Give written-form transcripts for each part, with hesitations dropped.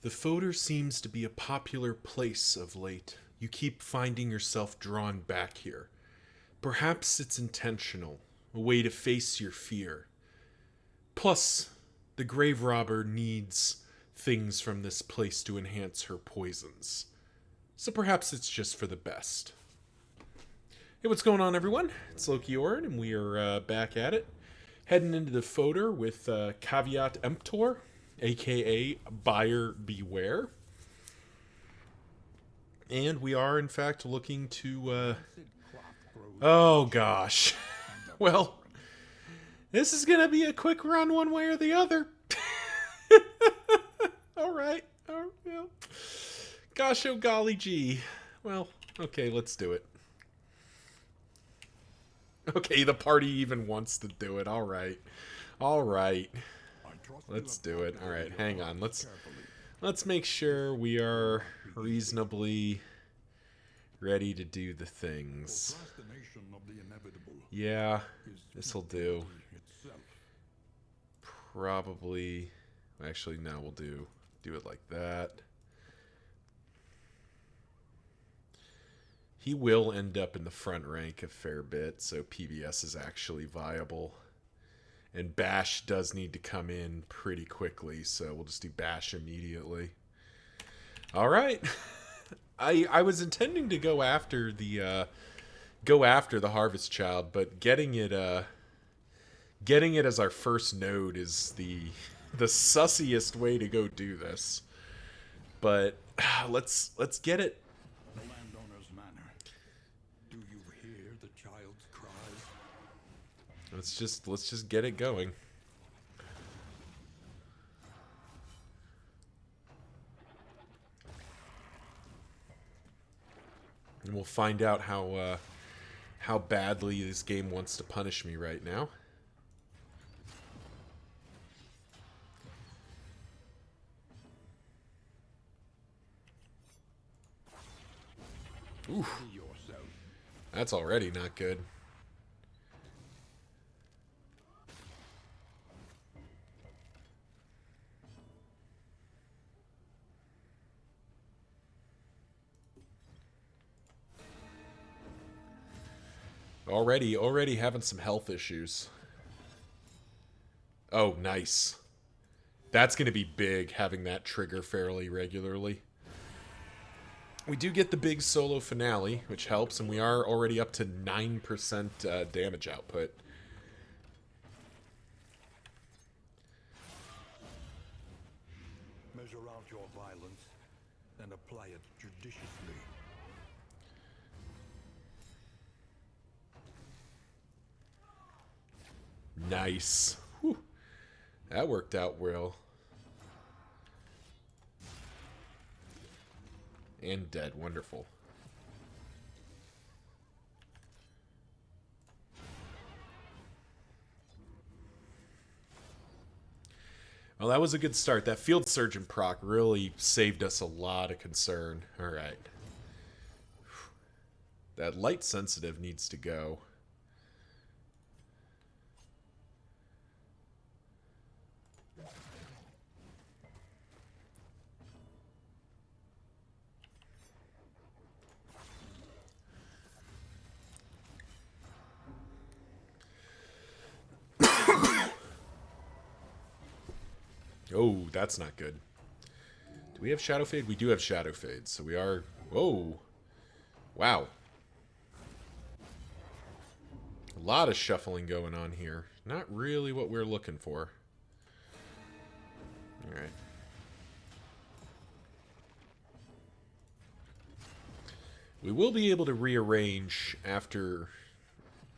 The Foetor seems to be a popular place of late. You keep finding yourself drawn back here. Perhaps it's intentional, a way to face your fear. Plus, the grave robber needs things from this place to enhance her poisons. So perhaps it's just for the best. Hey, what's going on, everyone? It's Loki Orin, and we are back at it. Heading into the Foetor with Caveat Emptor, aka Buyer Beware. And we are, in fact, looking to... Oh, gosh. Well, this is going to be a quick run one way or the other. All right. Yeah. Gosh, oh golly gee. Well, okay, let's do it. Okay, the party even wants to do it. All right. Let's do it. All right, hang on. Let's make sure we are reasonably ready to do the things. Yeah, this'll do. Probably. Actually, no, we'll do it like that. He will end up in the front rank a fair bit, so PBS is actually viable. And Bash does need to come in pretty quickly, so we'll just do Bash immediately. All right. I was intending to go after the Harvest Child, but getting it as our first node is the sussiest way to go do this. But let's get it. The landowner's manor. Do you hear the child's cries? Let's just get it going. And we'll find out how badly this game wants to punish me right now. Oof. That's already not good. Already having some health issues. Oh, nice. That's going to be big, having that trigger fairly regularly. We do get the big solo finale, which helps, and we are already up to 9% damage output. Measure out your violence and apply it judiciously. Nice. Whew. That worked out well. And dead. Wonderful. Well, that was a good start. That Field Surgeon proc really saved us a lot of concern. Alright. That Light Sensitive needs to go. Oh, that's not good. Do we have Shadow Fade? We do have Shadow Fade, so we are... Whoa. Wow. A lot of shuffling going on here. Not really what we're looking for. Alright. We will be able to rearrange after...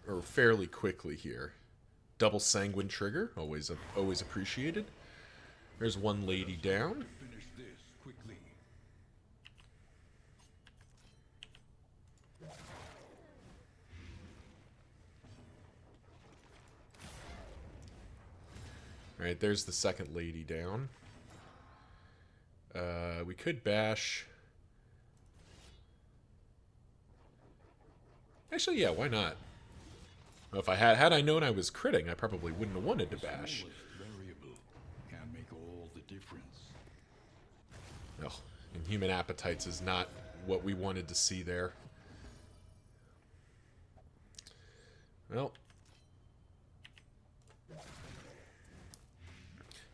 or fairly quickly here. Double Sanguine Trigger. Always appreciated. There's one lady down. Finish this quickly. Alright, there's the second lady down. We could bash. Actually, yeah, why not? Well, if I had I known I was critting, I probably wouldn't have wanted to bash. Variable can make all the difference. Oh, Inhuman Appetites is not what we wanted to see there. Well,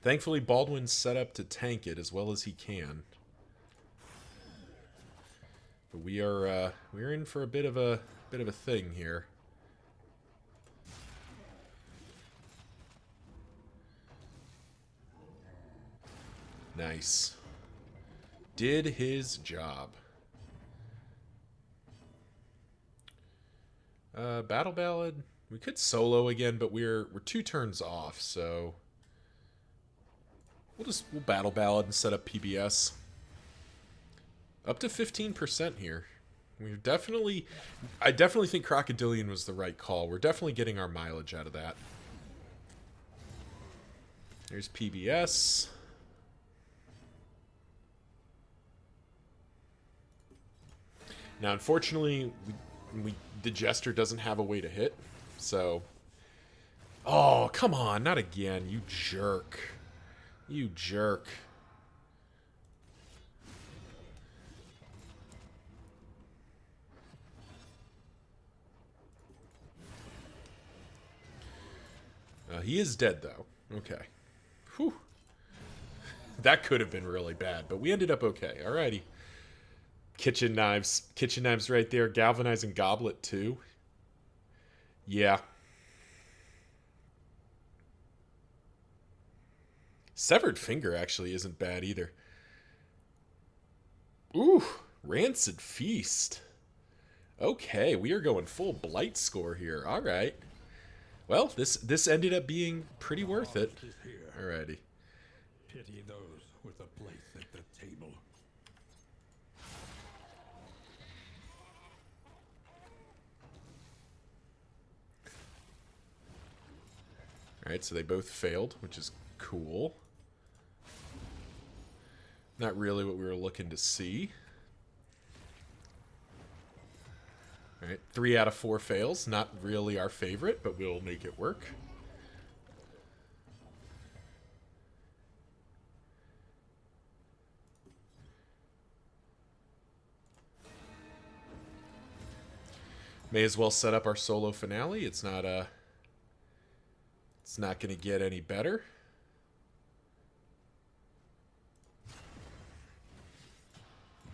thankfully Baldwin's set up to tank it as well as he can. But we're in for a bit of a thing here. Nice. Did his job. Battle Ballad. We could solo again, but we're 2 turns off, so we'll Battle Ballad and set up PBS. Up to 15% here. I definitely think Crocodilian was the right call. We're definitely getting our mileage out of that. There's PBS. Now, unfortunately, the Jester doesn't have a way to hit, so... Oh, come on, not again, you jerk. You jerk. He is dead, though. Okay. Whew. That could have been really bad, but we ended up okay. Alrighty. Kitchen knives. Kitchen knives right there. Galvanizing goblet, too. Yeah. Severed finger actually isn't bad either. Ooh, rancid feast. Okay, we are going full blight score here. All right. Well, this ended up being pretty worth it. Alrighty. Pity those with a place at the table. Alright, so they both failed, which is cool. Not really what we were looking to see. Alright, 3 out of 4 fails. Not really our favorite, but we'll make it work. May as well set up our solo finale. It's not going to get any better.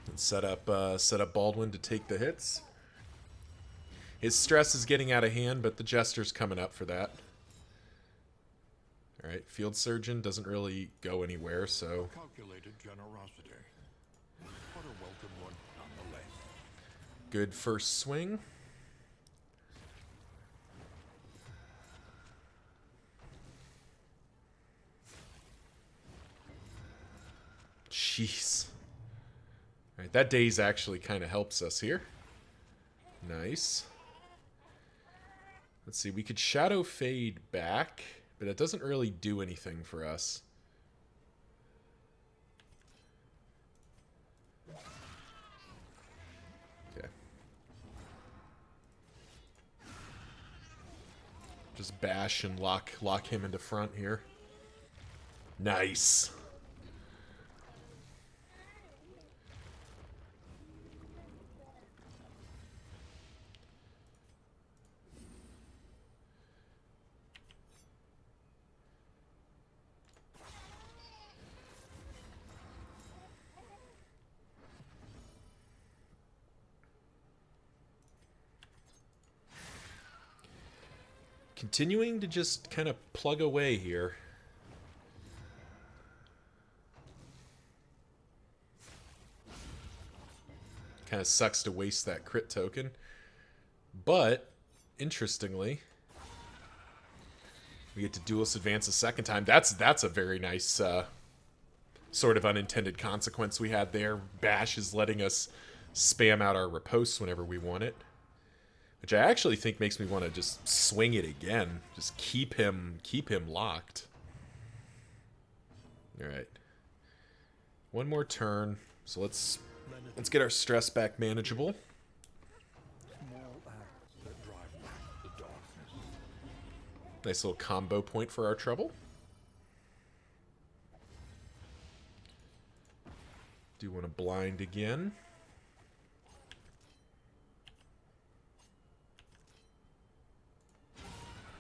And set up Baldwin to take the hits. His stress is getting out of hand, but the Jester's coming up for that. All right, Field Surgeon doesn't really go anywhere, so... Calculated generosity. What a welcome one, nonetheless. Good first swing. Jeez. All right, that daze actually kind of helps us here. Nice. Let's see, we could Shadow Fade back, but it doesn't really do anything for us. Okay. Just bash and lock him into front here. Nice. Continuing to just kind of plug away here. Kind of sucks to waste that crit token. But, interestingly, we get to Duelist advance a second time. That's a very nice sort of unintended consequence we had there. Bash is letting us spam out our riposte whenever we want it. Which I actually think makes me want to just swing it again. Just keep him locked. Alright. One more turn. So let's get our stress back manageable. Nice little combo point for our trouble. Do want to blind again.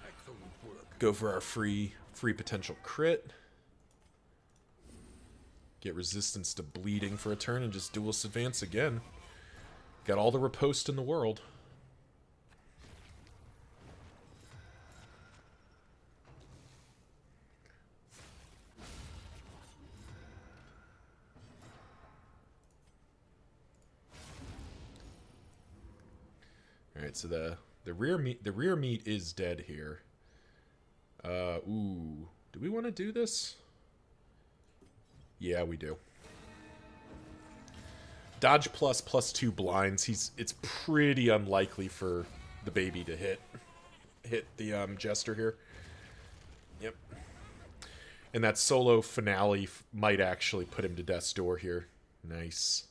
Excellent work. Go for our free potential crit. Get resistance to bleeding for a turn and just duelist advance again. Got all the riposte in the world. All right, so the rear meat is dead here. Ooh, do we want to do this? Yeah, we do. Dodge plus +2 blinds. It's pretty unlikely for the baby to hit the jester here. Yep. And that solo finale might actually put him to death's door here. Nice.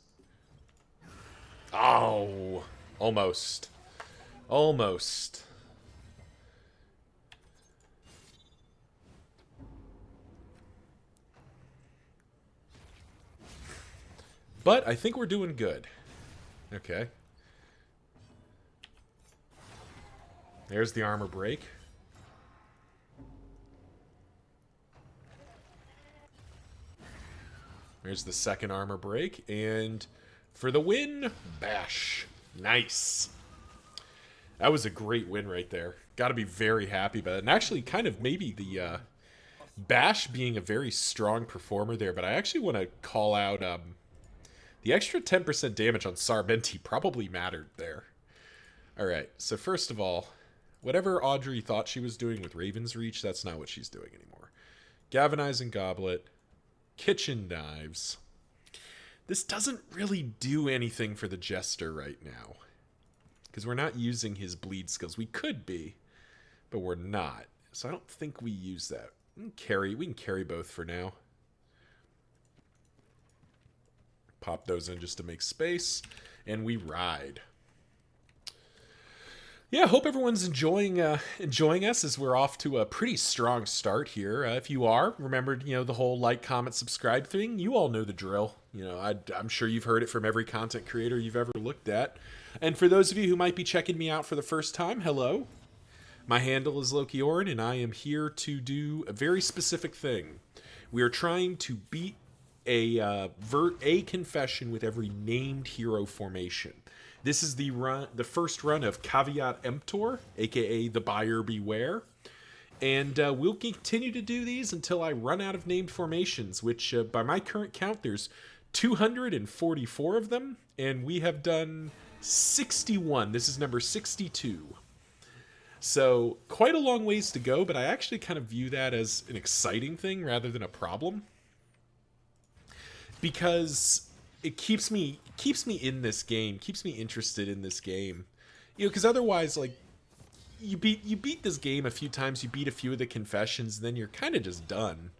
Oh, almost. Almost. But I think we're doing good. Okay. There's the armor break. There's the second armor break. And for the win, bash. Nice. That was a great win right there. Got to be very happy about it. And actually kind of maybe the bash being a very strong performer there. But I actually want to call out... the extra 10% damage on Sarmenti probably mattered there. Alright, so first of all, whatever Audrey thought she was doing with Raven's Reach, that's not what she's doing anymore. Galvanizing Goblet, Kitchen Knives. This doesn't really do anything for the Jester right now. Because we're not using his bleed skills. We could be, but we're not. So I don't think we use that. We can carry both for now. Pop those in just to make space, and we ride. Yeah, hope everyone's enjoying us as we're off to a pretty strong start here. If you are, remember, the whole like, comment, subscribe thing. You all know the drill. I'm sure you've heard it from every content creator you've ever looked at. And for those of you who might be checking me out for the first time, hello. My handle is Loki Orin, and I am here to do a very specific thing. We are trying to beat a confession with every named hero formation. This is the first run of Caveat Emptor, aka the Buyer Beware, and we'll continue to do these until I run out of named formations, which by my current count there's 244 of them, and we have done 61. This is number 62. So quite a long ways to go, but I actually kind of view that as an exciting thing rather than a problem. Because it keeps me in this game, keeps me interested in this game. Because otherwise, like, you beat this game a few times, you beat a few of the confessions, and then you're kind of just done.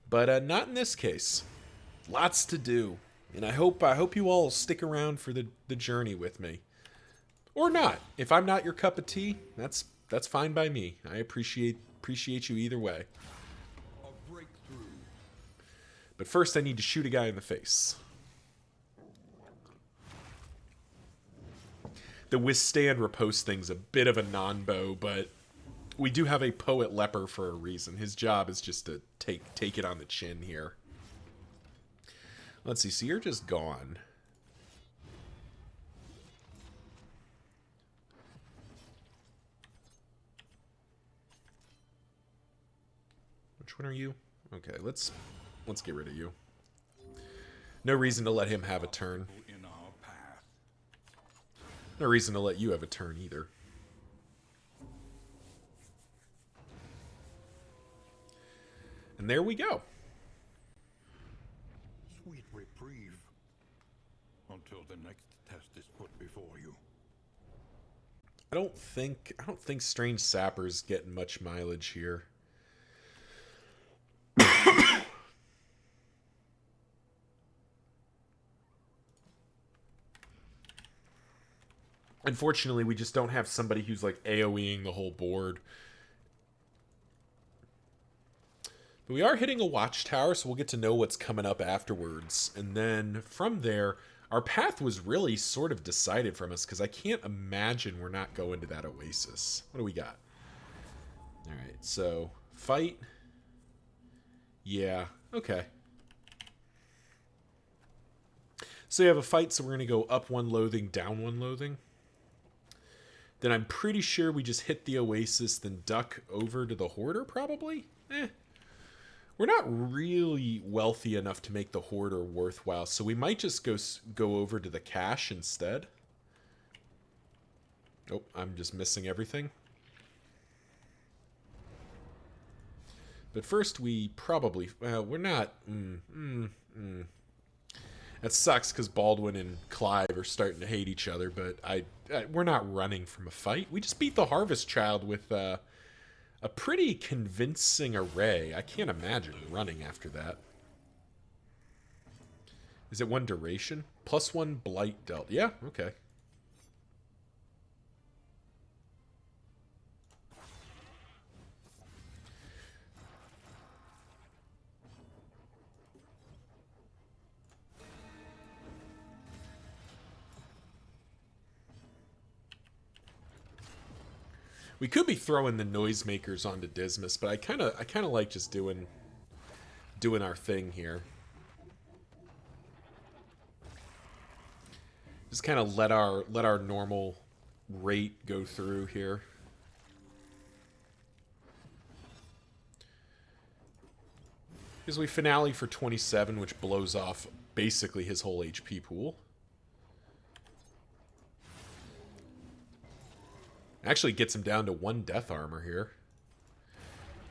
But not in this case. Lots to do. And I hope you all stick around for the journey with me. Or not. If I'm not your cup of tea, that's fine by me. I appreciate you either way. But first I need to shoot a guy in the face. The withstand riposte thing's a bit of a non-bow, but we do have a poet leper for a reason. His job is just to take it on the chin here. Let's see, so you're just gone. Which one are you? Okay, let's get rid of you. No reason to let him have a turn. No reason to let you have a turn either. And there we go. Sweet reprieve until the next test is put before you. I don't think Strange Sapper's getting much mileage here. Unfortunately, we just don't have somebody who's like AoEing the whole board. But we are hitting a watchtower, so we'll get to know what's coming up afterwards. And then from there, our path was really sort of decided from us, because I can't imagine we're not going to that oasis. What do we got? Alright, so fight. Yeah, okay. So you have a fight, so we're going to go up one loathing, down one loathing. Then I'm pretty sure we just hit the oasis, then duck over to the hoarder, probably? We're not really wealthy enough to make the hoarder worthwhile, so we might just go over to the cache instead. Oh, I'm just missing everything. But first we probably... we're not... That sucks because Baldwin and Clive are starting to hate each other, but we're not running from a fight. We just beat the Harvest Child with a pretty convincing array. I can't imagine running after that. Is it one duration? Plus one blight dealt. Yeah, okay. We could be throwing the noisemakers onto Dismas, but I kind of like just doing our thing here. Just kind of let our normal rate go through here. Because we finale for 27, which blows off basically his whole HP pool. Actually gets him down to 1 death armor here.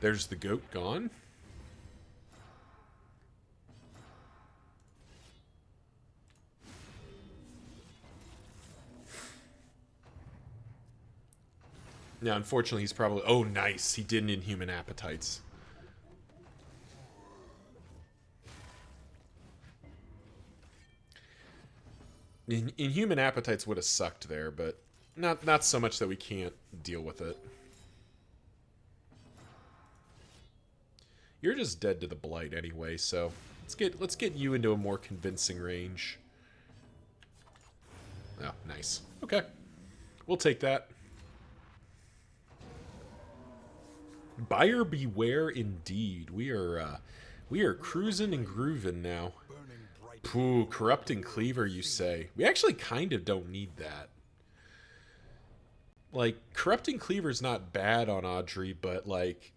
There's the goat gone. Now, unfortunately, he's probably... Oh, nice. He did Inhuman Appetites. Inhuman Appetites would have sucked there, but not so much that we can't deal with it. You're just dead to the blight anyway, so let's get you into a more convincing range. Oh, nice. Okay. We'll take that. Buyer beware indeed. We are cruising and grooving now. Pooh, corrupting cleaver, you say. We actually kind of don't need that. Like, corrupting cleaver's not bad on Audrey, but like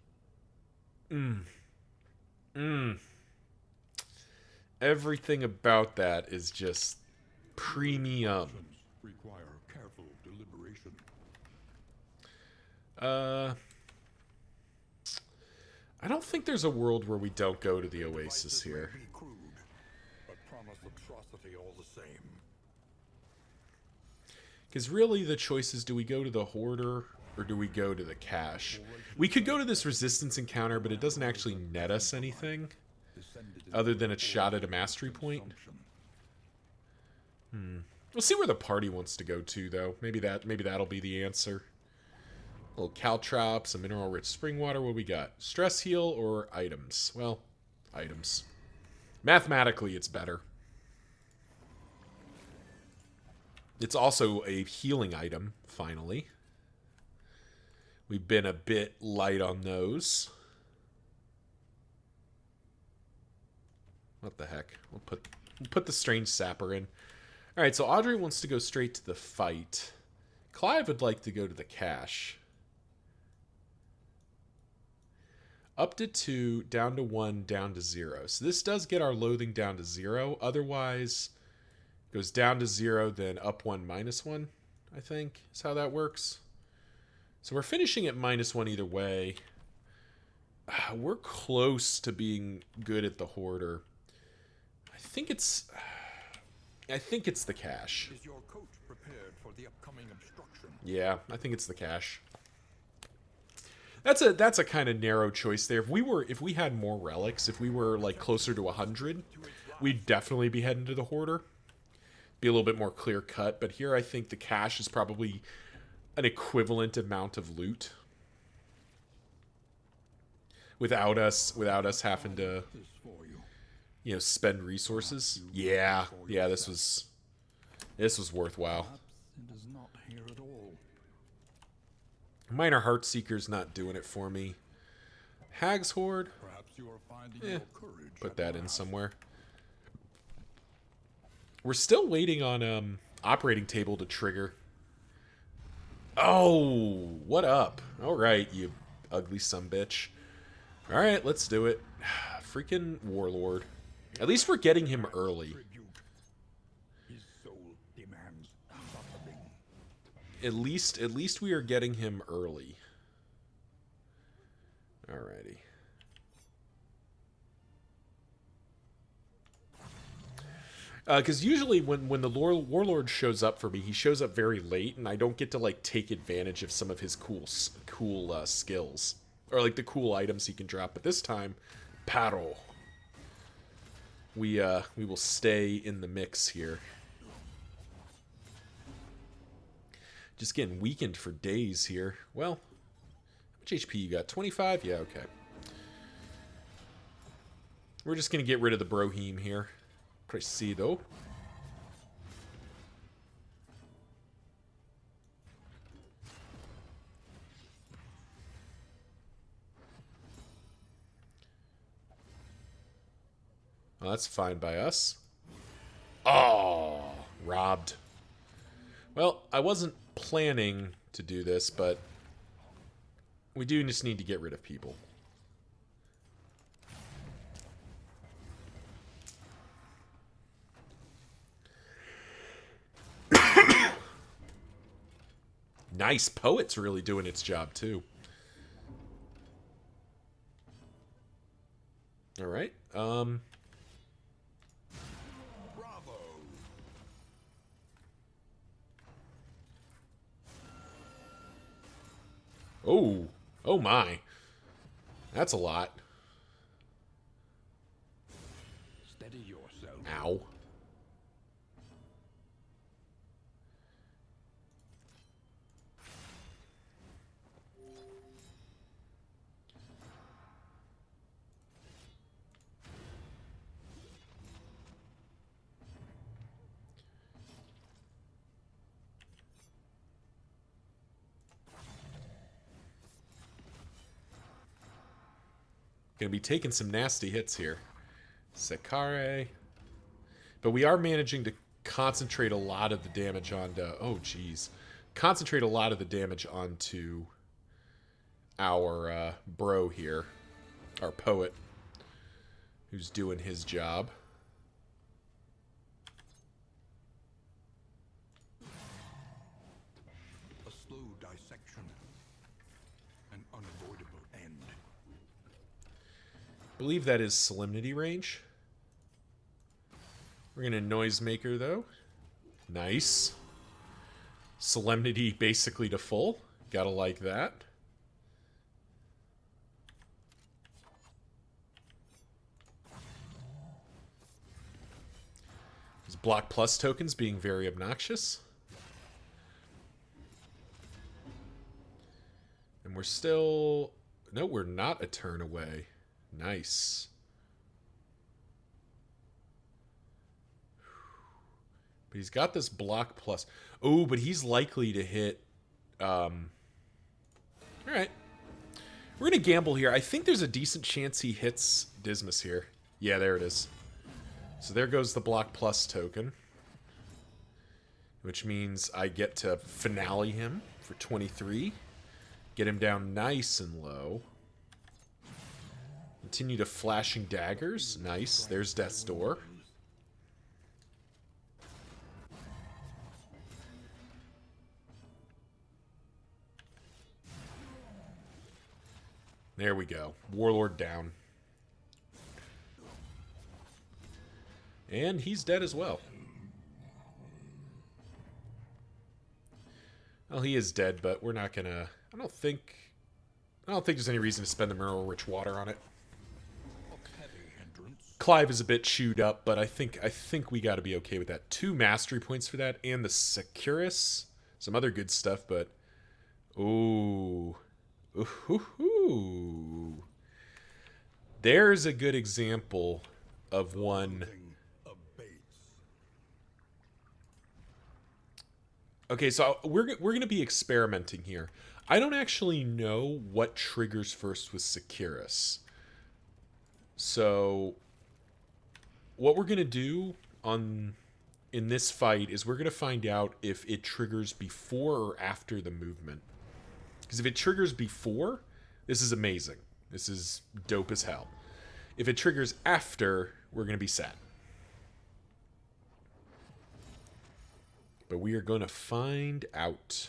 everything about that is just premium. Require careful deliberation. I don't think there's a world where we don't go to the Oasis here. May be crude, but promise atrocity all the same. Because really the choice is, do we go to the Hoarder or do we go to the Cache? We could go to this resistance encounter, but it doesn't actually net us anything other than a shot at a mastery point. We'll see where the party wants to go to, though. Maybe that'll be the answer. A little caltrop, some mineral-rich spring water. What we got? Stress heal or items? Well, items. Mathematically, it's better. It's also a healing item, finally. We've been a bit light on those. What the heck? We'll put the strange sapper in. Alright, so Audrey wants to go straight to the fight. Clive would like to go to the cache. Up to 2, down to 1, down to 0. So this does get our loathing down to 0. Otherwise, it goes down to 0, then up 1, -1, I think, is how that works. So we're finishing at -1 either way. We're close to being good at the Hoarder. I think it's the cache. Is your coach prepared for the upcoming obstruction? Yeah, I think it's the cache. That's a kind of narrow choice there. If we had more relics, if we were like closer to 100, we'd definitely be heading to the Hoarder. Be a little bit more clear cut, but here I think the cache is probably an equivalent amount of loot. without us having to, This for you. spend resources. Yeah, this was worthwhile. Perhaps it is not here at all. Minor Heartseeker's not doing it for me. Hag's Horde, Perhaps you are finding your courage. put at that in last. somewhere. We're still waiting on operating table to trigger. Oh, what up? All right, you ugly sumbitch. All right, let's do it. Freaking Warlord. At least we're getting him early. Tribute. His soul demands suffering. At least we are getting him early. Alrighty. Because usually when the Warlord shows up for me, he shows up very late, and I don't get to like take advantage of some of his cool skills or like the cool items he can drop. But this time, Paro. We will stay in the mix here. Just getting weakened for days here. Well, how much HP you got? 25? Yeah, okay. We're just gonna get rid of the Brohim here. Precido. Well, that's fine by us. Oh, robbed. Well, I wasn't planning to do this, but we do just need to get rid of people. Nice. Poet's really doing its job, too. All right. Bravo. Oh. Oh, my. That's a lot. Steady yourself. Ow. Gonna be taking some nasty hits here. Sekare. But we are managing to concentrate a lot of the damage onto... Oh, jeez. Concentrate a lot of the damage onto our bro here. Our poet. Who's doing his job. A slow dissection. An unavoidable end. I believe that is Solemnity range. We're going to Noisemaker, though. Nice. Solemnity basically to full. Gotta like that. These block plus tokens being very obnoxious. And we're still... No, we're not a turn away. Nice. But he's got this block plus. Oh, but he's likely to hit... All right. We're going to gamble here. I think there's a decent chance he hits Dismas here. Yeah, there it is. So there goes the block plus token. Which means I get to finale him for 23. Get him down nice and low. Continue to flashing daggers. Nice. There's Death's Door. There we go. Warlord down. And he's dead as well. Well, he is dead, but we're not gonna... I don't think there's any reason to spend the Mineral Rich Water on it. A heavy hindrance. Clive is a bit chewed up, but I think we got to be okay with that. 2 mastery points for that, and the Securus, some other good stuff. But ooh, ooh, There's a good example of one. Thing abates. Okay, so we're going to be experimenting here. I don't actually know what triggers first with Securus. So what we're going to do in this fight is we're going to find out if it triggers before or after the movement. Because if it triggers before, this is amazing. This is dope as hell. If it triggers after, we're going to be sad. But we are going to find out.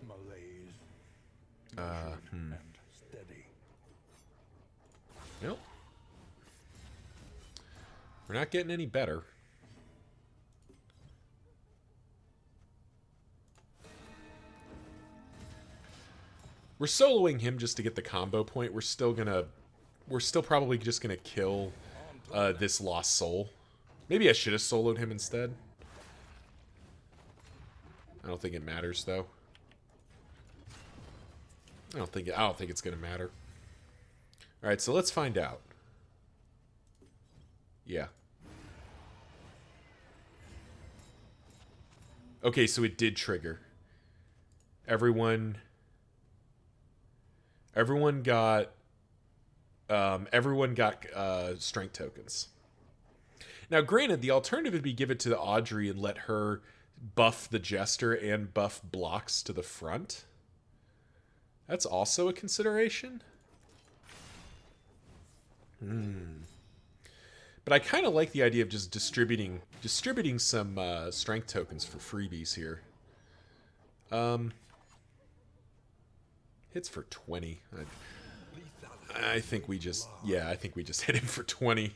Malaise. Hmm. And steady. Nope. We're not getting any better. We're soloing him just to get the combo point. We're still probably just gonna kill this lost soul. Maybe I should have soloed him instead. I don't think it matters though. I don't think it's gonna matter. All right, so let's find out. Yeah. Okay, so it did trigger. Everyone got strength tokens. Now, granted, the alternative would be give it to Audrey and let her buff the Jester and buff blocks to the front. That's also a consideration. But I kind of like the idea of just distributing some strength tokens for freebies here. Hits for 20. I think we just hit him for 20.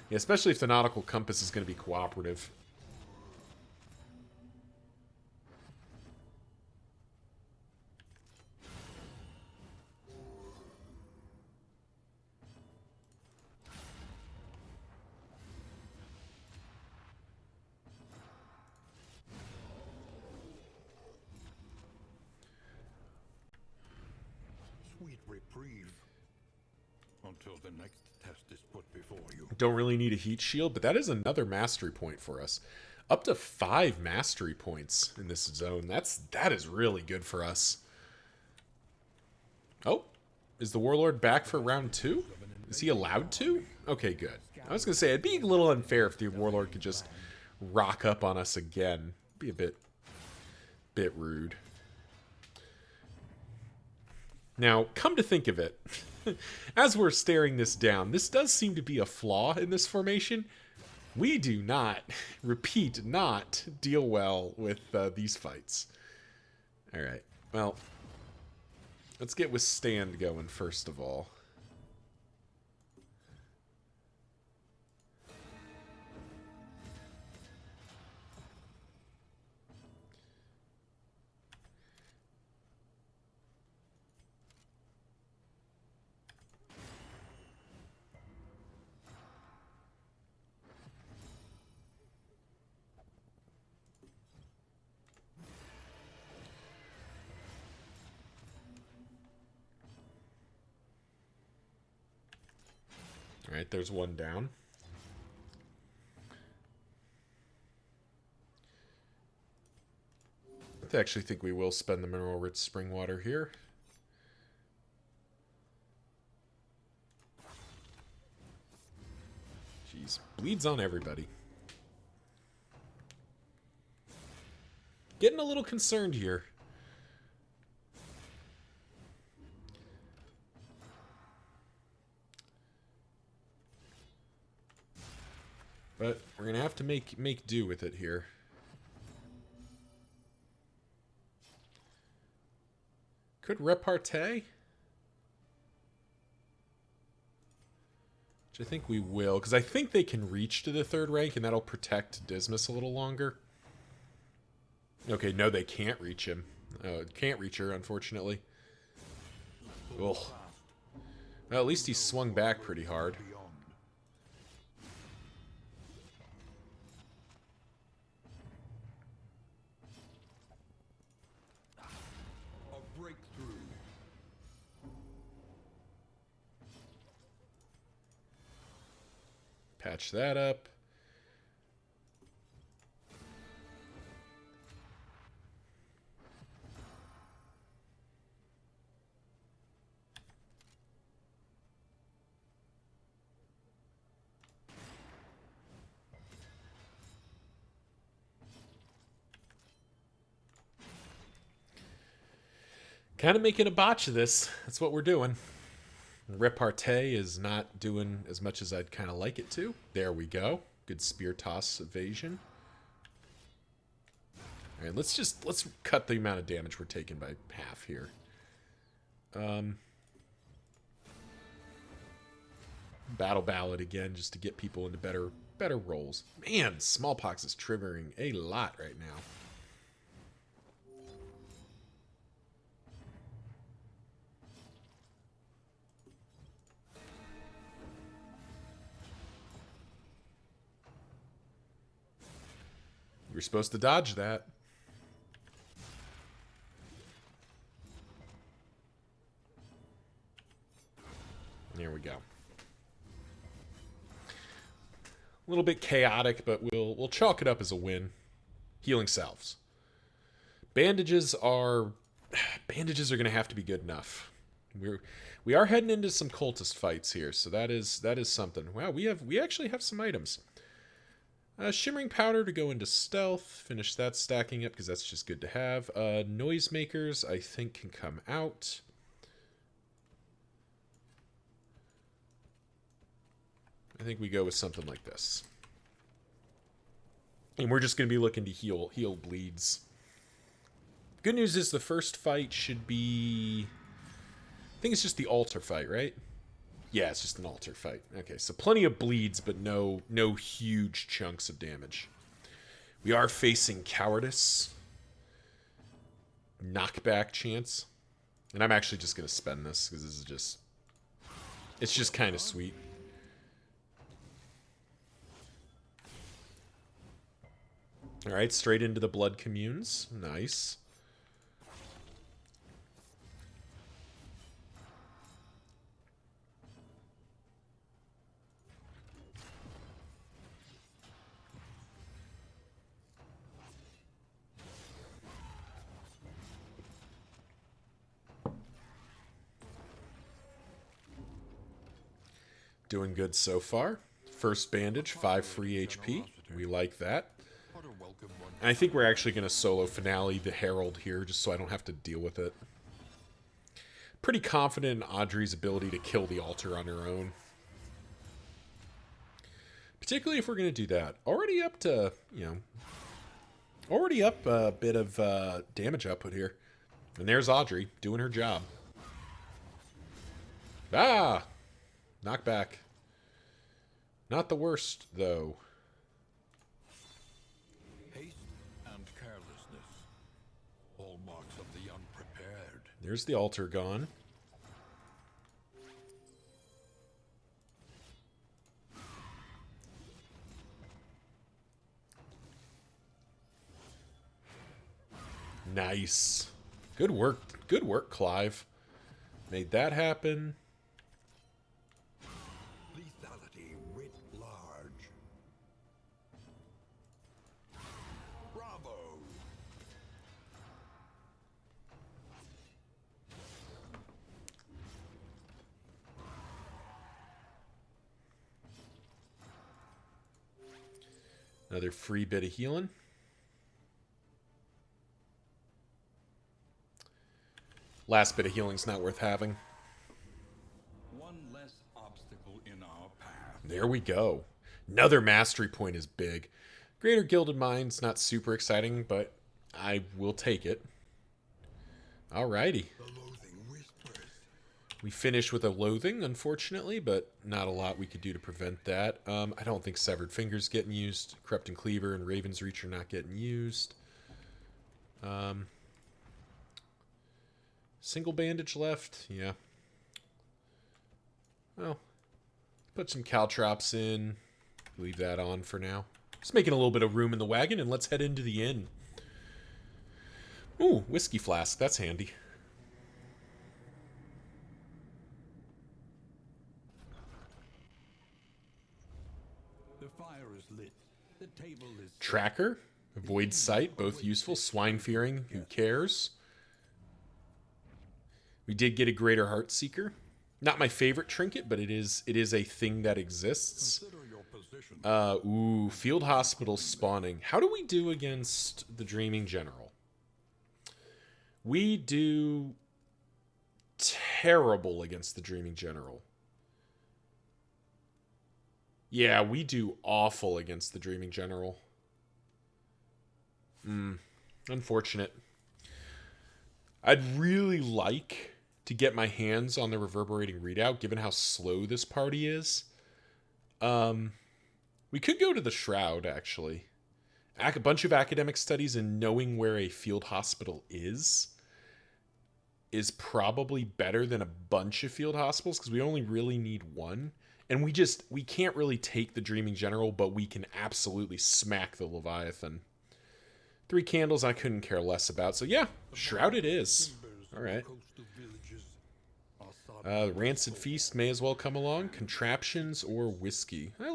Yeah, especially if the Nautical Compass is going to be cooperative. Sweet reprieve. Until the next test is put before you. Don't really need a heat shield, but that is another mastery point for us. Up to 5 mastery points in this zone. That is really good for us. Oh, is the Warlord back for round 2? Is he allowed to? Okay, good. I was going to say, it'd be a little unfair if the Warlord could just rock up on us again. Be a bit rude. Now, come to think of it, as we're staring this down, this does seem to be a flaw in this formation. We do not, repeat, not deal well with these fights. Alright, well, let's get Withstand going first of all. Alright, there's one down. I actually think we will spend the mineral-rich spring water here. Jeez, bleeds on everybody. Getting a little concerned here. But we're gonna have to make do with it here. Could repartee? Which I think we will, because I think they can reach to the 3rd rank, and that'll protect Dismas a little longer. Okay, no, they can't reach him. Can't reach her, unfortunately. Ugh. Well, at least he swung back pretty hard. Patch that up. Kind of making a botch of this. That's what we're doing. Repartee is not doing as much as I'd kind of like it to. There we go. Good spear toss evasion. All right, let's cut the amount of damage we're taking by half here. Battle ballad again, just to get people into better roles. Man, smallpox is triggering a lot right now. You're supposed to dodge that. There we go. A little bit chaotic, but we'll chalk it up as a win. Healing salves. Bandages are going to have to be good enough. We are heading into some cultist fights here, so that is something. Wow, we actually have some items. Shimmering powder to go into stealth. Finish that stacking up because that's just good to have. Noisemakers, I think, can come out. I think we go with something like this. And we're just going to be looking to heal bleeds. Good news is the first fight should be... I think it's just the altar fight, right? Yeah, it's just an altar fight. Okay, so plenty of bleeds, but no huge chunks of damage. We are facing cowardice. Knockback chance. And I'm actually just going to spend this, because this is just... It's just kind of sweet. Alright, straight into the blood communes. Nice. Doing good so far. First bandage, 5 free HP. We like that. And I think we're actually going to solo finale the Herald here, just so I don't have to deal with it. Pretty confident in Audrey's ability to kill the altar on her own. Particularly if we're going to do that. Already up to, already up a bit of damage output here. And there's Audrey doing her job. Ah! Knockback. Not the worst, though. Haste and carelessness. Hallmarks of the unprepared. There's the altar gone. Nice. Good work. Good work, Clive. Made that happen. Lethality writ large. Bravo. Another free bit of healing. Last bit of healing's not worth having. One less obstacle in our path. There we go. Another mastery point is big. Greater Gilded Mind's not super exciting, but I will take it. Alrighty. The loathing whispers. We finish with a loathing, unfortunately, but not a lot we could do to prevent that. I don't think Severed Finger's getting used. Corrupting Cleaver and Raven's Reach are not getting used. Single bandage left? Yeah. Well, put some caltrops in. Leave that on for now. Just making a little bit of room in the wagon, and let's head into the inn. Ooh, whiskey flask. That's handy. The table is Tracker, avoid sight, both useful. Swine fearing, who cares? We did get a greater heart seeker. Not my favorite trinket, but it is a thing that exists. consider your position. Ooh, field hospital spawning. How do we do against the Dreaming General? We do terrible against the Dreaming General. Yeah, we do awful against the Dreaming General. Unfortunate. I'd really like to get my hands on the reverberating readout, given how slow this party is. We could go to the Shroud, actually. A bunch of academic studies and knowing where a field hospital is probably better than a bunch of field hospitals, because we only really need one. And we can't really take the Dreaming General, but we can absolutely smack the Leviathan. 3 candles I couldn't care less about. So yeah, Shroud it is. Alright. Rancid Feast may as well come along. Contraptions or whiskey. I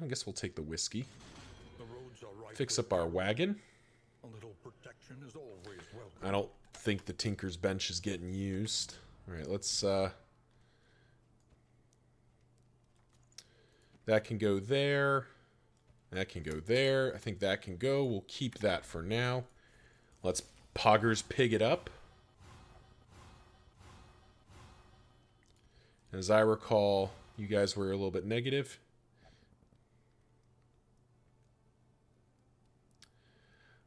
guess we'll take the whiskey. Fix up our wagon. A little protection is always welcome. I don't think the Tinker's Bench is getting used. Alright, let's... that can go there. That can go there. I think that can go. We'll keep that for now. Let's Poggers Pig it up. As I recall, you guys were a little bit negative.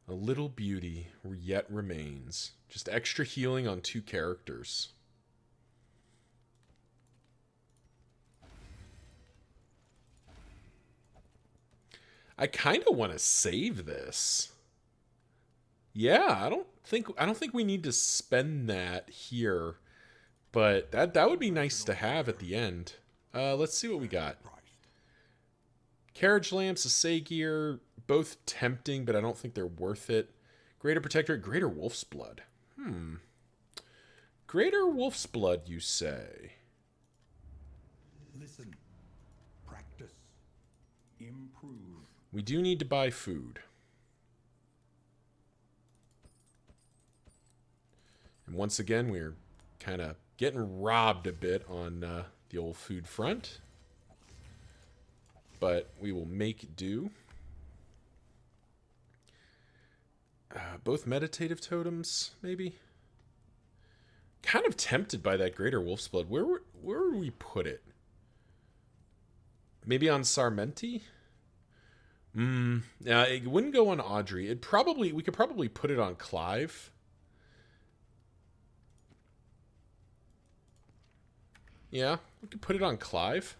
A little beauty yet remains. Just extra healing on 2 characters. I kind of want to save this. Yeah, I don't think we need to spend that here, but that would be nice to have at the end. Let's see what we got. Carriage lamps, assay gear, both tempting, but I don't think they're worth it. Greater protectorate, greater wolf's blood. Greater wolf's blood, you say? Listen, practice, improve. We do need to buy food. And once again, we're kind of getting robbed a bit on the old food front. But we will make do. Both meditative totems, maybe? Kind of tempted by that greater wolf's blood. Where would we put it? Maybe on Sarmenti? It wouldn't go on Audrey. We could probably put it on Clive. Yeah, we could put it on Clive.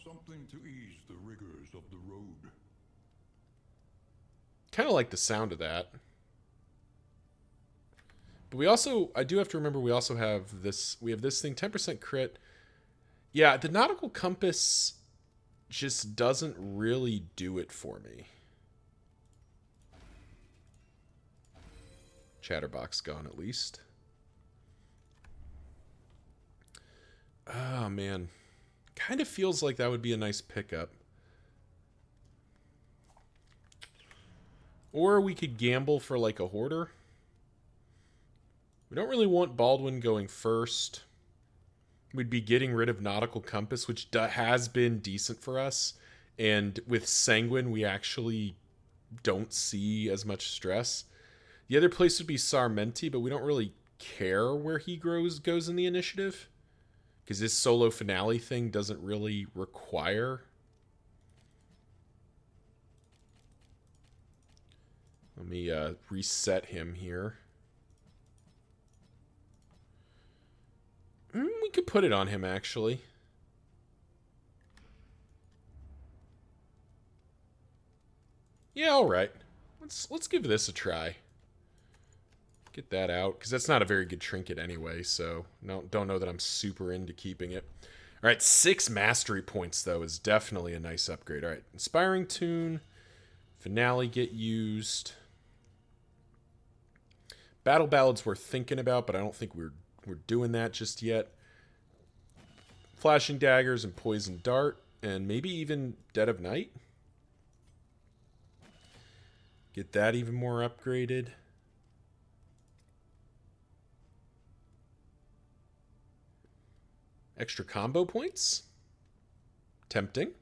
Something to ease the rigors of the road. Kind of like the sound of that. But I do have to remember we also have this, we have this thing, 10% crit. Yeah, the Nautical Compass just doesn't really do it for me. Chatterbox gone at least. Oh, man. Kind of feels like that would be a nice pickup. Or we could gamble for like a hoarder. We don't really want Baldwin going first. We'd be getting rid of Nautical Compass, which has been decent for us. And with Sanguine, we actually don't see as much stress. The other place would be Sarmenti, but we don't really care where he goes in the initiative. Because this solo finale thing doesn't really require. Let me reset him here. We could put it on him, actually. Yeah, all right. Let's give this a try. Get that out, because that's not a very good trinket anyway, so don't know that I'm super into keeping it. All right, 6 mastery points, though, is definitely a nice upgrade. All right, Inspiring Tune, Finale get used. Battle Ballad's worth thinking about, but I don't think we're doing that just yet. Flashing Daggers and Poison Dart. and maybe even Dead of Night. Get that even more upgraded. Extra combo points. Tempting.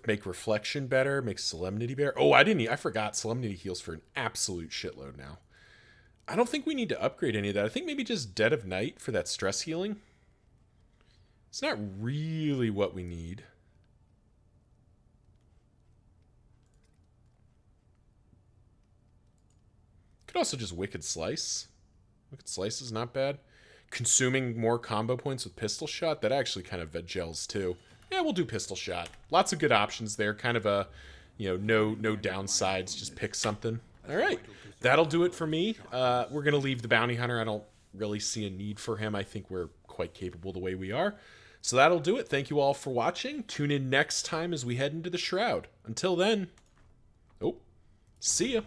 Make Reflection better. Make Solemnity better. Oh, I forgot Solemnity heals for an absolute shitload now. I don't think we need to upgrade any of that. I think maybe just Dead of Night for that stress healing. It's not really what we need. Could also just Wicked Slice. Wicked Slice is not bad. Consuming more combo points with Pistol Shot, that actually kind of gels too. Yeah, we'll do Pistol Shot. Lots of good options there. Kind of a, no downsides. Just pick something. All right. That'll do it for me. We're going to leave the Bounty Hunter. I don't really see a need for him. I think we're quite capable the way we are. So that'll do it. Thank you all for watching. Tune in next time as we head into the Shroud. Until then, see ya.